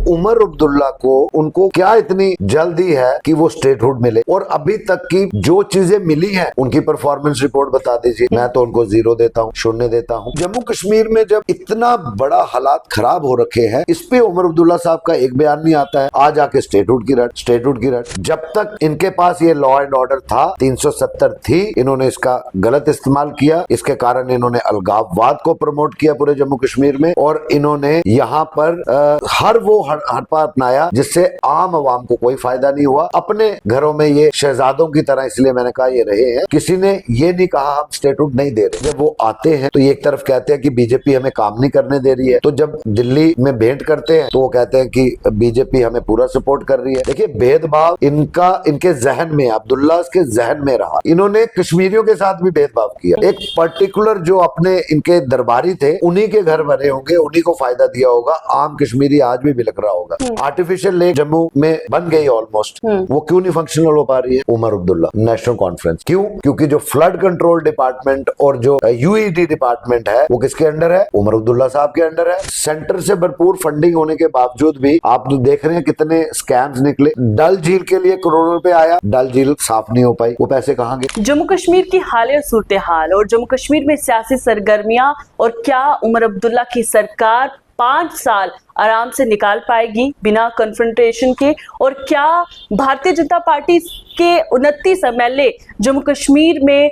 उमर अब्दुल्ला को उनको क्या इतनी जल्दी है कि वो स्टेटहुड मिले, और अभी तक की जो चीजें मिली हैं उनकी परफॉर्मेंस रिपोर्ट बता दीजिए। मैं तो उनको 0 देता हूँ, 0 देता हूँ। जम्मू कश्मीर में जब इतना बड़ा हालात खराब हो रखे हैं, इस पे उमर अब्दुल्ला साहब का एक बयान नहीं आता है। आज आके स्टेटहुड की रट, स्टेटहुड की रट। जब तक इनके पास ये लॉ एंड ऑर्डर था, 370 थी, इन्होंने इसका गलत इस्तेमाल किया। इसके कारण इन्होंने अलगाववाद को प्रमोट किया पूरे जम्मू कश्मीर में, और इन्होंने यहाँ पर हर वो हड़पा अपनाया जिससे आम आवाम को कोई फायदा नहीं हुआ। अपने घरों में ये शहजादों की तरह, इसलिए मैंने कहा ये रहे हैं। किसी ने ये नहीं कहा हम स्टेटहुड नहीं दे रहे। जब वो आते हैं तो ये एक तरफ कहते हैं कि बीजेपी हमें काम नहीं करने दे रही है, तो जब दिल्ली में भेंट करते हैं तो वो कहते हैं कि बीजेपी हमें पूरा सपोर्ट कर रही है। देखिए, भेदभाव इनके जहन में, अब्दुल्ला के जहन में रहा। इन्होंने कश्मीरियों के साथ भी भेदभाव किया। एक पर्टिकुलर जो अपने इनके दरबारी थे, उन्हीं के घर बने होंगे, उन्हीं को फायदा दिया होगा। आम कश्मीरी आज भी बिलक रहा होगा। आर्टिफिशियल लेक जम्मू में बन गई ऑलमोस्ट, वो क्यों नहीं फंक्शनल हो पा रही है? Omar Abdullah National Conference. क्यों? क्योंकि जो फ्लड कंट्रोल डिपार्टमेंट और जो यूईडी डिपार्टमेंट है वो किसके अंडर है? उमर अब्दुल्ला साहब के अंडर है। सेंटर से भरपूर फंडिंग होने के बावजूद भी आप तो देख रहे हैं कितने स्कैम्स निकले। डल झील के लिए करोड़ों रुपए आया, डल झील साफ नहीं हो पाई, वो पैसे कहाँ गए? जम्मू कश्मीर की हालिया सूरत हाल और जम्मू कश्मीर में सियासी सरगर्मियां, और क्या उमर अब्दुल्ला की सरकार 5 साल आराम से निकाल पाएगी बिना कन्फ्रंटेशन के, और क्या भारतीय जनता पार्टी के 29 एमएलए जम्मू कश्मीर में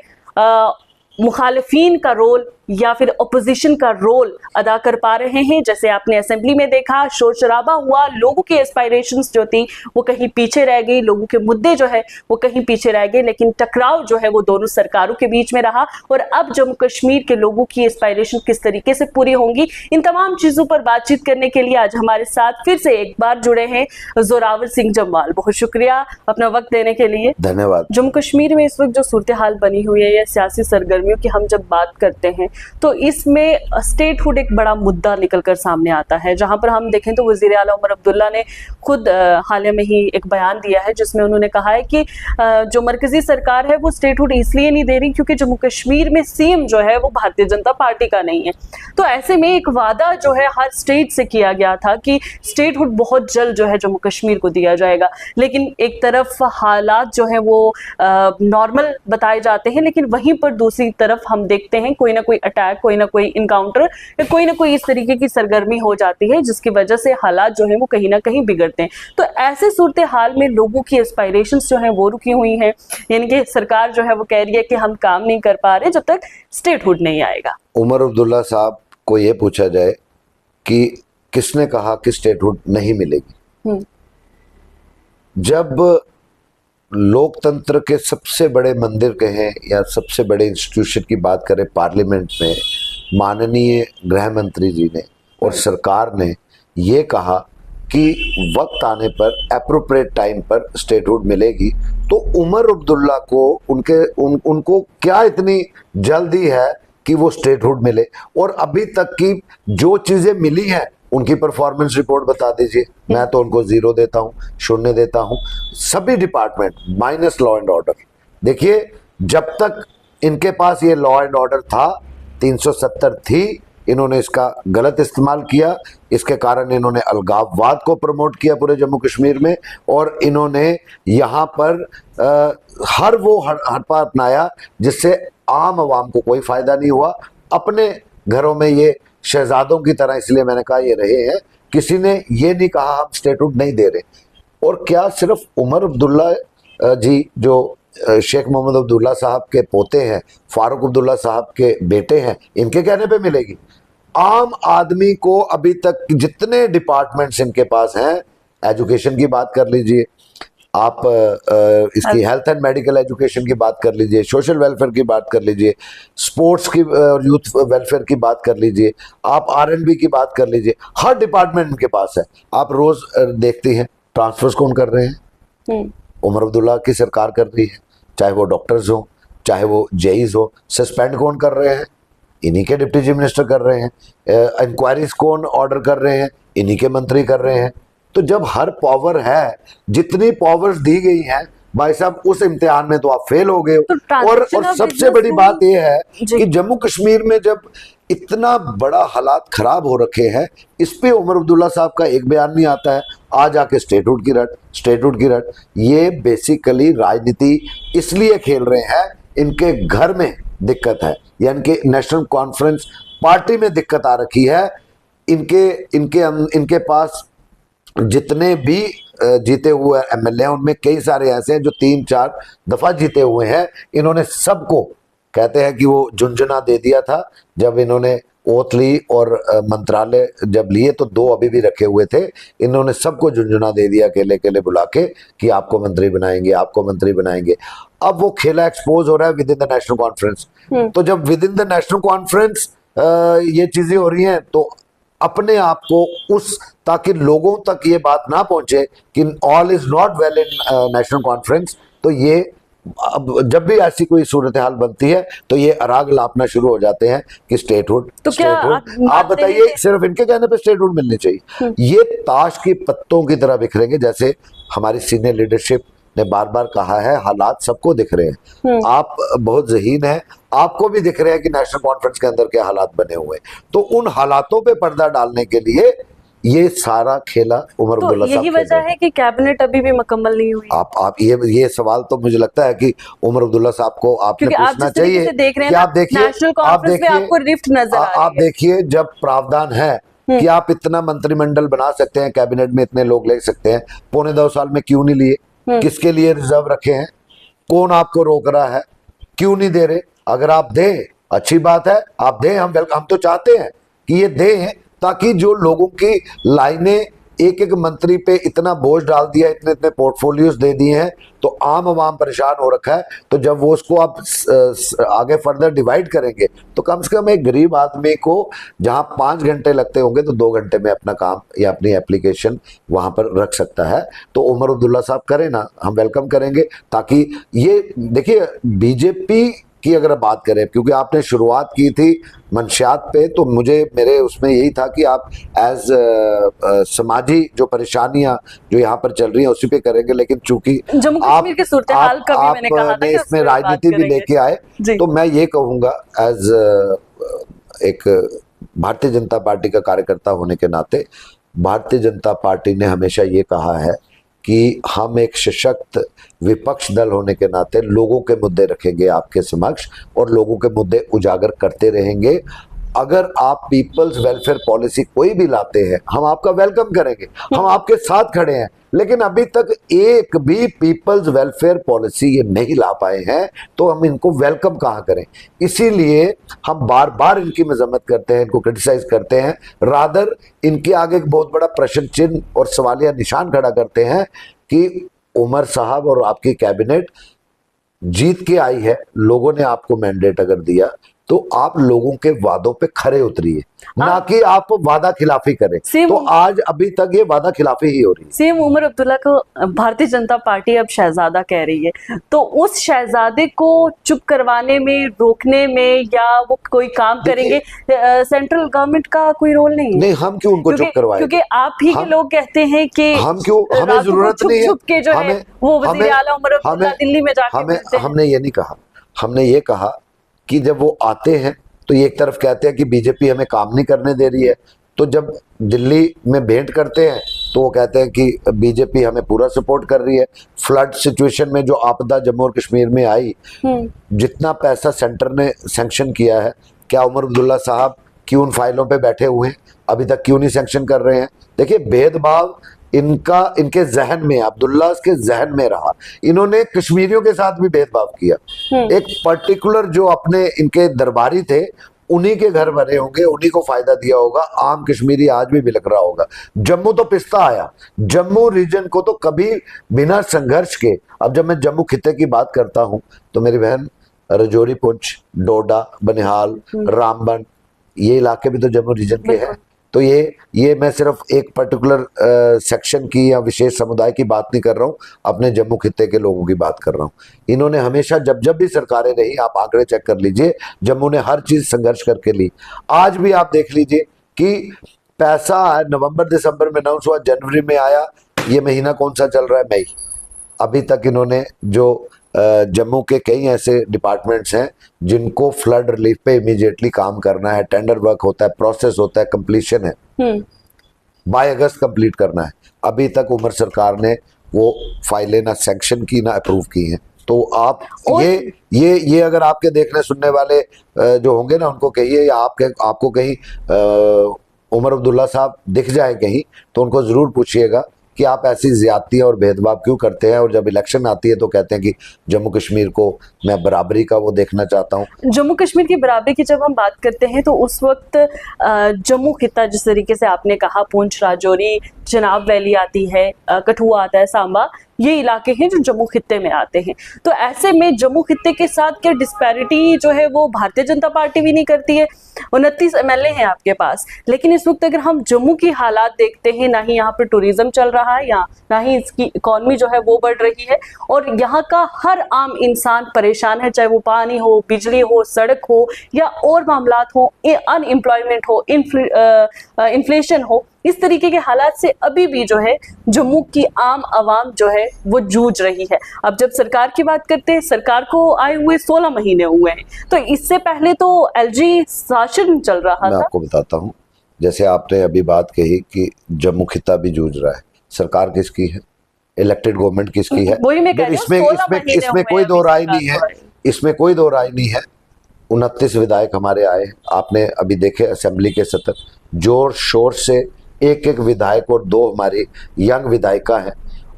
मुखालिफिन का रोल या फिर अपोजिशन का रोल अदा कर पा रहे हैं? जैसे आपने असेंबली में देखा, शोर शराबा हुआ, लोगों की एस्पायरेशंस जो थी वो कहीं पीछे रह गई, लोगों के मुद्दे जो है वो कहीं पीछे रह गए, लेकिन टकराव जो है वो दोनों सरकारों के बीच में रहा। और अब जम्मू कश्मीर के लोगों की एस्पायरेशन किस तरीके से पूरी होंगी, इन तमाम चीजों पर बातचीत करने के लिए आज हमारे साथ फिर से एक बार जुड़े हैं जोरावर सिंह जम्वाल। बहुत शुक्रिया अपना वक्त देने के लिए। धन्यवाद। जम्मू कश्मीर में इस वक्त जो सूरत हाल बनी हुई है या सियासी सरगर्मियों की हम जब बात करते हैं तो इसमें स्टेटहुड एक बड़ा मुद्दा निकलकर सामने आता है। जहां पर हम देखें तो वजीर आला उमर अब्दुल्ला ने खुद हालिया में ही एक बयान दिया है जिसमें उन्होंने कहा है कि जो मरकजी सरकार है वो स्टेटहुड इसलिए नहीं दे रही क्योंकि जम्मू कश्मीर में सीएम जो है वो भारतीय जनता पार्टी का नहीं है। तो ऐसे में एक वादा जो है हर स्टेट से किया गया था कि स्टेटहुड बहुत जल्द जो है जम्मू कश्मीर को दिया जाएगा, लेकिन एक तरफ हालात जो है वो नॉर्मल बताए जाते हैं, लेकिन वहीं पर दूसरी तरफ हम देखते हैं कोई ना कोई अटैक, कोई ना कोई इनकाउंटर या कोई ना कोई इस तरीके की सरगर्मी हो जाती है जिसकी वजह से हालात जो है वो कहीं ना कहीं बिगड़ते हैं। तो ऐसे सूरत हाल में लोगों की एस्पायरेशंस जो है वो रुकी हुई हैं, यानी कि सरकार जो है वो कह रही है कि हम काम नहीं कर पा रहे जब तक स्टेटहुड नहीं आएगा। उमर अब्दुल्ला साहब को ये पूछा जाए कि किसने कहा कि स्टेटहुड नहीं मिलेगी? जब लोकतंत्र के सबसे बड़े मंदिर कहें या सबसे बड़े इंस्टीट्यूशन की बात करें, पार्लियामेंट में माननीय गृह मंत्री जी ने और सरकार ने ये कहा कि वक्त आने पर, एप्रोप्रिएट टाइम पर स्टेटहुड मिलेगी, तो उमर अब्दुल्ला को उनको क्या इतनी जल्दी है कि वो स्टेटहुड मिले, और अभी तक की जो चीजें मिली हैं उनकी परफॉर्मेंस रिपोर्ट बता दीजिए। मैं तो उनको 0 देता हूँ, 0 देता हूँ। सभी department minus law and order. देखिए, जब तक इनके पास ये लॉ एंड ऑर्डर था, 370 थी, इन्होंने इसका गलत इस्तेमाल किया। इसके कारण इन्होंने अलगाववाद को प्रमोट किया पूरे जम्मू कश्मीर में, और इन्होंने यहाँ पर हर वो हड़पा अपनाया जिससे आम आवाम को कोई फायदा नहीं हुआ। अपने घरों में ये शहजादों की तरह, इसलिए मैंने कहा ये रहे हैं। किसी ने ये नहीं कहा हम स्टेटहुड नहीं दे रहे। और क्या सिर्फ उमर अब्दुल्ला जी जो शेख मोहम्मद अब्दुल्ला साहब के पोते हैं, फारूक अब्दुल्ला साहब के बेटे हैं, इनके कहने पे मिलेगी? आम आदमी को अभी तक जितने डिपार्टमेंट्स इनके पास हैं, एजुकेशन की बात कर लीजिए आप, इसकी हेल्थ एंड मेडिकल एजुकेशन की बात कर लीजिए, सोशल वेलफेयर की बात कर लीजिए, स्पोर्ट्स की और यूथ वेलफेयर की बात कर लीजिए, आप R&B की बात कर लीजिए, हर डिपार्टमेंट इनके पास है। आप रोज देखती हैं ट्रांसफर्स कौन कर रहे हैं? उमर अब्दुल्ला की सरकार कर रही है। चाहे वो डॉक्टर्स हो, चाहे वो जेईज हो। सस्पेंड कौन कर रहे हैं? इन्हीं के डिप्टी चीफ मिनिस्टर कर रहे हैं। इंक्वायरीज कौन ऑर्डर कर रहे हैं? इन्हीं के मंत्री कर रहे हैं। तो जब हर पावर है, जितनी पावर्स दी गई हैं, भाई साहब उस इम्तिहान में तो आप फेल हो गए तो हो। और सबसे बड़ी बात यह है कि जम्मू कश्मीर में जब इतना बड़ा हालात खराब हो रखे हैं, इस पे उमर अब्दुल्ला साहब का एक बयान नहीं आता है। आज आके स्टेटहुड की रट। ये बेसिकली राजनीति इसलिए खेल रहे हैं, इनके घर में दिक्कत है या इनके नेशनल कॉन्फ्रेंस पार्टी में दिक्कत आ रखी है। इनके पास जितने भी जीते हुए एमएलए हैं उनमें कई सारे ऐसे हैं जो 3-4 दफा जीते हुए हैं। इन्होंने सबको कहते हैं कि वो झुंझुना दे दिया था जब इन्होंने ओथ ली, और मंत्रालय जब लिए तो 2 अभी भी रखे हुए थे। इन्होंने सबको झुंझुना दे दिया अकेले अकेले बुला के कि आपको मंत्री बनाएंगे। अब वो खेला एक्सपोज हो रहा है with in the national conference. तो जब with in the national conference ये चीजें हो रही हैं तो अपने आप को ताकि लोगों तक ये बात ना पहुंचे कि all is not well in national conference, तो ये अब जब भी ऐसी कोई सूरत हाल बनती है तो ये अराग लापना शुरू हो जाते हैं कि स्टेटहुड। तो क्या आप बताइए, सिर्फ इनके कहने पे स्टेटहुड मिलनी चाहिए? ये ताश की पत्तों की तरह बिखरेंगे। जैसे हमारी सीनियर लीडरशिप ने बार बार कहा है, हालात सबको दिख रहे हैं। आप बहुत ज़हीन है, आपको भी दिख रहे हैं कि नेशनल कॉन्फ्रेंस के अंदर क्या हालात बने हुए हैं। तो उन हालातों पे पर्दा डालने के लिए ये सारा खेला उमर अब्दुल्ला साहब। यही वजह है कि कैबिनेट अभी भी मुकम्मल नहीं हुई। आप ये सवाल तो मुझे लगता है कि उमर अब्दुल्ला साहब को आपने पूछना चाहिए कि आप देखिए जब प्रावधान है कि आप इतना मंत्रिमंडल बना सकते हैं, कैबिनेट में इतने लोग ले सकते हैं, 2.25 साल में क्यों नहीं लिए? किसके लिए रिजर्व रखे हैं? कौन आपको रोक रहा है? क्यों नहीं दे रहे? अगर आप दें अच्छी बात है, आप दें, हम तो चाहते हैं कि ये दें, ताकि जो लोगों की लाइनें एक मंत्री पे इतना बोझ डाल दिया, इतने पोर्टफोलियोज दे दिए हैं, तो आम आवाम परेशान हो रखा है। तो जब वो उसको आप आगे फर्दर डिवाइड करेंगे तो कम से कम एक गरीब आदमी को जहां 5 घंटे लगते होंगे तो 2 घंटे में अपना काम या अपनी एप्लीकेशन वहां पर रख सकता है। तो उमर अब्दुल्ला साहब करें ना, हम वेलकम करेंगे। ताकि ये देखिए, बीजेपी की अगर बात करें, क्योंकि आपने शुरुआत की थी मंशियात पे, तो मेरे उसमें यही था कि आप एज समाजी जो परेशानियां जो यहाँ पर चल रही हैं उसी पे करेंगे। लेकिन चूंकि जम्मू कश्मीर के सूरत-ए-हाल का भी मैंने कहा था कि इसमें राजनीति भी लेके आए, तो मैं ये कहूंगा एज एक भारतीय जनता पार्टी का कार्यकर्ता होने के नाते, भारतीय जनता पार्टी ने हमेशा ये कहा है कि हम एक सशक्त विपक्ष दल होने के नाते लोगों के मुद्दे रखेंगे आपके समक्ष और लोगों के मुद्दे उजागर करते रहेंगे। अगर आप पीपल्स वेलफेयर पॉलिसी कोई भी लाते हैं, हम आपका वेलकम करेंगे, हम आपके साथ खड़े हैं। लेकिन अभी तक एक भी पीपल्स वेलफेयर पॉलिसी ये नहीं ला पाए हैं, तो हम इनको वेलकम कहाँ करें? इसीलिए हम बार बार इनकी मजम्मत करते हैं, इनको क्रिटिसाइज करते हैं, रादर इनके आगे एक बहुत बड़ा प्रश्न चिन्ह और सवालिया निशान खड़ा करते हैं कि उमर साहब और आपकी कैबिनेट जीत के आई है, लोगों ने आपको मैंडेट अगर दिया तो आप लोगों के वादों पे खरे उतरिए, ना कि आप वादा खिलाफी करें। तो आज अभी तक ये वादा खिलाफी ही हो रही है। सेम उमर अब्दुल्ला को भारतीय जनता पार्टी अब शहजादा कह रही है, तो उस शहजादे को चुप करवाने में, रोकने में, या वो कोई काम करेंगे, सेंट्रल गवर्नमेंट का कोई रोल नहीं है? नहीं, हम क्यों उनको चुप करवाएं? क्योंकि आप ही के लोग कहते हैं कि हम क्यों, हमें जरूरत नहीं है। छुप के जो है वो वज़ीर आला उमर अब्दुल्ला दिल्ली में जाके हमने ये नहीं कहा, हमने ये कहा कि जब वो आते हैं तो ये एक तरफ कहते हैं कि बीजेपी हमें काम नहीं करने दे रही है, तो जब दिल्ली में भेंट करते हैं तो वो कहते हैं कि बीजेपी हमें पूरा सपोर्ट कर रही है। फ्लड सिचुएशन में जो आपदा जम्मू और कश्मीर में आई, जितना पैसा सेंटर ने सैंक्शन किया है, क्या उमर अब्दुल्ला साहब क्यों उन फाइलों पे बैठे हुए हैं, अभी तक क्यों नहीं सैंक्शन कर रहे हैं? देखिए, भेदभाव इनके जहन में, अब्दुल्ला के जहन में रहा। इन्होंने कश्मीरियों के साथ भी भेदभाव किया। एक पर्टिकुलर जो अपने इनके दरबारी थे, उन्हीं के घर बने होंगे, उन्हीं को फायदा दिया होगा। आम कश्मीरी आज भी बिलक रहा होगा। जम्मू तो पिस्ता आया, जम्मू रीजन को तो कभी बिना संघर्ष के, अब जब मैं जम्मू खिते की बात करता हूं तो मेरी बहन रजौरी, पुंछ, डोडा, बनिहाल, रामबन, ये इलाके भी तो जम्मू रीजन के हैं। तो ये मैं सिर्फ एक पर्टिकुलर सेक्शन की या विशेष समुदाय की बात नहीं कर रहा हूँ, अपने जम्मू खित्ते के लोगों की बात कर रहा हूँ। इन्होंने हमेशा जब भी सरकारें रही, आप आंकड़े चेक कर लीजिए, जम्मू ने हर चीज संघर्ष करके ली। आज भी आप देख लीजिए कि पैसा नवंबर दिसंबर में अनाउंस हुआ, जनवरी में आया, ये महीना कौन सा चल रहा है? मई। अभी तक इन्होंने जो जम्मू के कई ऐसे डिपार्टमेंट्स हैं जिनको फ्लड रिलीफ पे इमीडिएटली काम करना है, टेंडर वर्क होता है, प्रोसेस होता है, कंप्लीशन है, बाय अगस्त कंप्लीट करना है, अभी तक उमर सरकार ने वो फाइलें ना सैंक्शन की ना अप्रूव की हैं। तो आप ये अगर आपके देखने सुनने वाले जो होंगे ना, उनको कहिए, या आपको कहीं उमर अब्दुल्ला साहब दिख जाए कहीं, तो उनको जरूर पूछिएगा कि आप ऐसी ज्यादती और भेदभाव क्यों करते हैं, और जब इलेक्शन आती है तो कहते हैं कि जम्मू कश्मीर को मैं बराबरी का वो देखना चाहता हूँ। जम्मू कश्मीर की बराबरी की जब हम बात करते हैं तो उस वक्त जम्मू खित्ता, जिस तरीके से आपने कहा, पुंछ, राजौरी, चिनाब वैली आती है, कठुआ आता है, सांबा, ये इलाके हैं जो जम्मू खित्ते में आते हैं। तो ऐसे में जम्मू खित्ते के साथ क्या डिस्पैरिटी जो है वो भारतीय जनता पार्टी भी नहीं करती है? 29 एमएलए हैं आपके पास, लेकिन इस वक्त अगर हम जम्मू की हालात देखते हैं, ना ही यहाँ पर टूरिज्म चल रहा है, ना ही इसकी इकोनॉमी जो है वो बढ़ रही है, और यहाँ का हर आम इंसान परेशान है, चाहे वो पानी हो, बिजली हो, सड़क हो, या और मामलात हो, अनएम्प्लॉयमेंट हो, इन्फ्लेशन हो। इस तरीके के हालात से अभी भी जो है जम्मू की आम आवाम जो है वो जूझ रही है। अब जब सरकार की बात करते हैं, सरकार को आए हुए 16 महीने हुए हैं, तो इससे पहले तो एलजी शासन चल रहा था। मैं आपको बताता हूँ, जैसे आपने अभी बात कही कि जम्मू खित्ता भी जूझ रहा है, सरकार किसकी है, इलेक्टेड गवर्नमेंट किसकी है? वही मैं कह रही हूं, इसमें कोई दो राय नहीं है, इसमें कोई दो राय नहीं है। 29 विधायक हमारे आए, आपने अभी देखे असेंबली के सत्र, जोर शोर से एक एक विधायक और 2 हमारी यंग विधायिका हैं,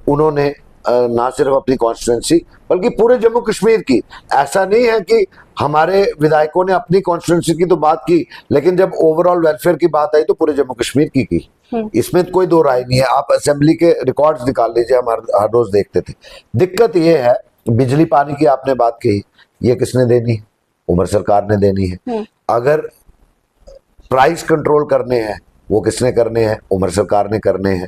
उन्होंने ना सिर्फ अपनी कॉन्स्टिट्यूंसी बल्कि पूरे जम्मू कश्मीर की, ऐसा नहीं है कि हमारे विधायकों ने अपनी कॉन्स्टिट्यूंसी की तो बात की, लेकिन जब ओवरऑल वेलफेयर की बात आई तो पूरे जम्मू कश्मीर की। इसमें कोई दो राय नहीं है। आप असेंबली के रिकॉर्ड्स निकाल लीजिए, हम हर रोज देखते थे। दिक्कत ये है, बिजली पानी की आपने बात कही, ये किसने देनी है? उमर सरकार ने देनी है। अगर प्राइस कंट्रोल करने हैं, वो किसने करने हैं? उमर सरकार ने करने हैं।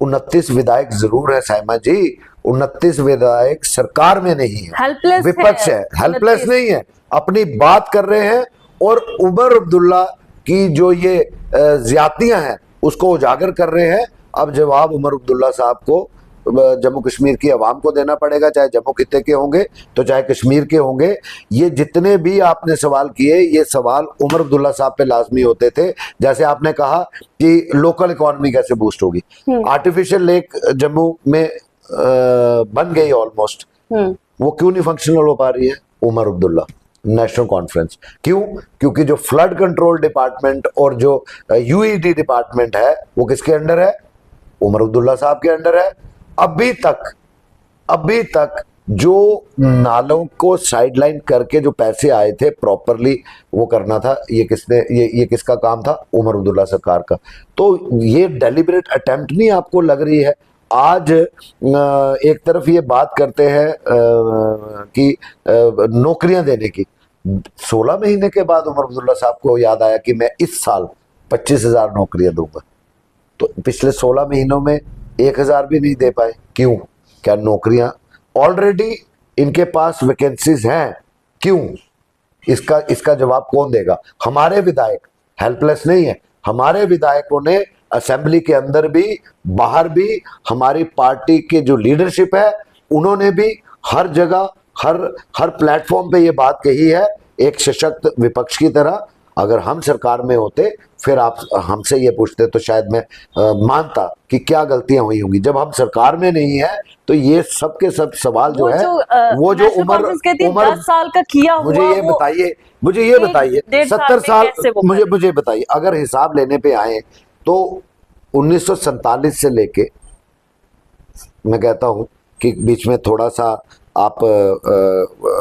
29 विधायक जरूर है साइमा जी, 29 विधायक सरकार में नहीं है, हेल्पलेस विपक्ष है, हेल्पलेस नहीं है, अपनी बात कर रहे हैं, और उमर अब्दुल्ला की जो ये ज्यादतियां हैं उसको उजागर कर रहे हैं। अब जवाब उमर अब्दुल्ला साहब को जम्मू कश्मीर की आवाम को देना पड़ेगा, चाहे जम्मू खित्ते के होंगे तो चाहे कश्मीर के होंगे। ये जितने भी आपने सवाल किए, ये सवाल उमर अब्दुल्ला साहब पे लाजमी होते थे। जैसे आपने कहा कि लोकल इकोनॉमी कैसे बूस्ट होगी, आर्टिफिशियल लेक जम्मू में बन गई ऑलमोस्ट, वो क्यों नहीं फंक्शनल हो पा रही है? Omar Abdullah, National Conference. क्यों? क्योंकि जो फ्लड कंट्रोल डिपार्टमेंट और जो यूईडी डिपार्टमेंट है वो किसके अंडर है? उमर अब्दुल्ला साहब के अंडर है। अभी तक जो नालों को साइडलाइन करके जो पैसे आए थे प्रॉपरली वो करना था, ये किसने, ये किसका काम था? उमर अब्दुल्ला सरकार का। तो ये डेलिबरेट अटेम्प्ट नहीं आपको लग रही है? आज एक तरफ ये बात करते हैं कि नौकरियां देने की, 16 महीने के बाद उमर अब्दुल्ला साहब को याद आया कि मैं इस साल 25,000 नौकरियां दूंगा। तो पिछले 16 महीनों में 1,000 भी नहीं दे पाए। क्यों? क्या नौकरियां ऑलरेडी इनके पास वैकेंसीज हैं? क्यों? इसका जवाब कौन देगा? हमारे विधायक हेल्पलेस नहीं है। हमारे विधायकों ने असेंबली के अंदर भी बाहर भी, हमारी पार्टी के जो लीडरशिप है उन्होंने भी हर जगह हर प्लेटफॉर्म पे ये बात कही है, एक सशक्त विपक्ष की तरह। अगर हम सरकार में होते फिर आप हमसे ये पूछते तो शायद मैं मानता कि क्या गलतियां हुई होंगी। जब हम सरकार में नहीं है तो ये सब के सब सवाल जो है वो जो उमर 10 साल का किया हुआ, मुझे ये बताइए 70 साल, मुझे बताइए, अगर हिसाब लेने पे आए तो 1947 से लेके, मैं कहता हूं कि बीच में थोड़ा सा आप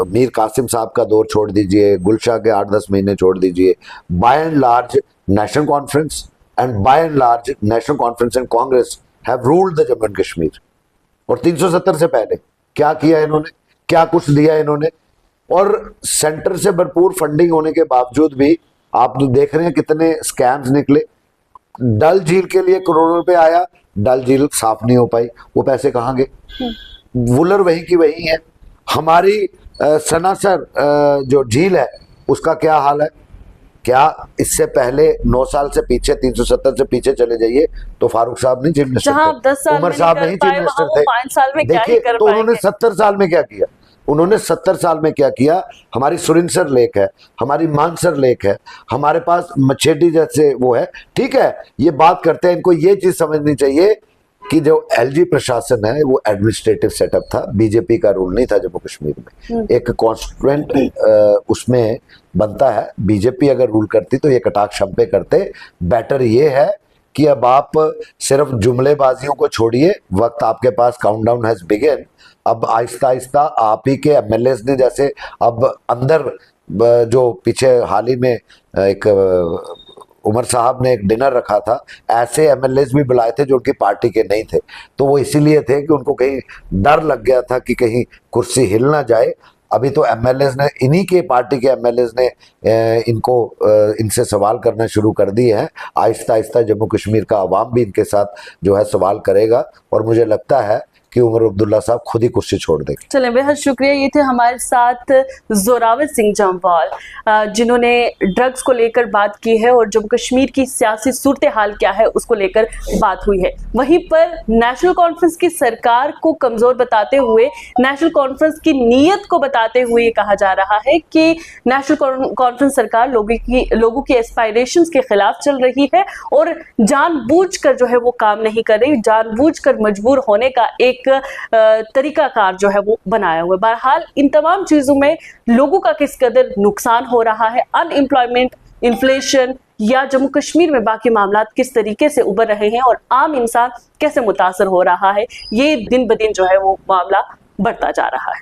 मीर कासिम साहब का दौर छोड़ दीजिए, गुलशाह के 8-10 महीने छोड़ दीजिए, by and large National Conference and Congress have ruled the Jammu and Kashmir. और 370 से पहले क्या किया इन्होंने? क्या कुछ दिया इन्होंने? और सेंटर से भरपूर फंडिंग होने के बावजूद भी आप देख रहे हैं कितने स्कैम्स निकले। डल झील के लिए करोड़ों रुपए आया, डल झील साफ नहीं हो पाई, वो पैसे कहाँ गए? वुलर वहीं की वहीं है। हमारी सनासर जो झील है उसका क्या हाल है? क्या इससे पहले 9 साल से पीछे 370 से पीछे चले जाइए तो फारूक साहब नहीं चीफ मिनिस्टर जहां आप 10 थे, साल उमर में साहब नहीं नहीं कर चीफ पाए, मिनिस्टर वहां वो थे। 5 साल में क्या ही देखिए कर तो उन्होंने पाएंगे। 70 साल में क्या किया, उन्होंने 70 साल में क्या किया। हमारी सुरिनसर लेक है, हमारी मानसर लेक है, हमारे पास मछेटी जैसे वो है, ठीक है, ये बात करते हैं। इनको ये चीज समझनी चाहिए कि जो एलजी प्रशासन है वो एडमिनिस्ट्रेटिव सेटअप था, बीजेपी का रूल नहीं था जम्मू कश्मीर में। एक कॉन्स्टिट्यूएंट उसमें बनता है, बीजेपी अगर रूल करती तो ये कटाक्ष हम पे करते। बेटर ये है कि अब आप सिर्फ जुमलेबाजियों को छोड़िए, वक्त आपके पास, काउंटडाउन हैज बिगिन। अब आहिस्ता आहिस्ता आप ही के एमएलएस ने, जैसे अब अंदर जो पीछे हाल ही में एक उमर साहब ने एक डिनर रखा था, ऐसे एमएलएस भी बुलाए थे जो उनकी पार्टी के नहीं थे, तो वो इसीलिए थे कि उनको कहीं डर लग गया था कि कहीं कुर्सी हिल ना जाए। अभी तो एमएलएस ने, इन्हीं के पार्टी के एमएलएस ने इनसे सवाल करना शुरू कर दिए हैं। आहिस्ता आहिस्ता जम्मू कश्मीर का अवाम भी इनके साथ जो है सवाल करेगा, और मुझे लगता है कि उमर अब्दुल्ला साहब खुद ही कुर्सी छोड़ देंगे। चलें, बेहद शुक्रिया। ये थे हमारे साथ जोरावर सिंह जम्वाल, जिन्होंने ड्रग्स को लेकर बात की है और जम्मू कश्मीर की सियासी सूरत हाल क्या है उसको लेकर बात हुई है। वहीं पर नेशनल कॉन्फ्रेंस की सरकार को कमजोर बताते हुए, नेशनल कॉन्फ्रेंस की नीयत को बताते हुए ये कहा जा रहा है कि नेशनल कॉन्फ्रेंस सरकार लोगों की एस्पायरेशंस के खिलाफ चल रही है और जानबूझकर जो है वो काम नहीं कर रही, जानबूझकर मजबूर होने का एक तरीकाकार जो है वो बनाया हुआ है। बहरहाल इन तमाम चीजों में लोगों का किस कदर नुकसान हो रहा है, अनएम्प्लॉयमेंट, इन्फ्लेशन या जम्मू कश्मीर में बाकी मामलात किस तरीके से उभर रहे हैं और आम इंसान कैसे मुतासर हो रहा है, ये दिन ब दिन जो है वो मामला बढ़ता जा रहा है।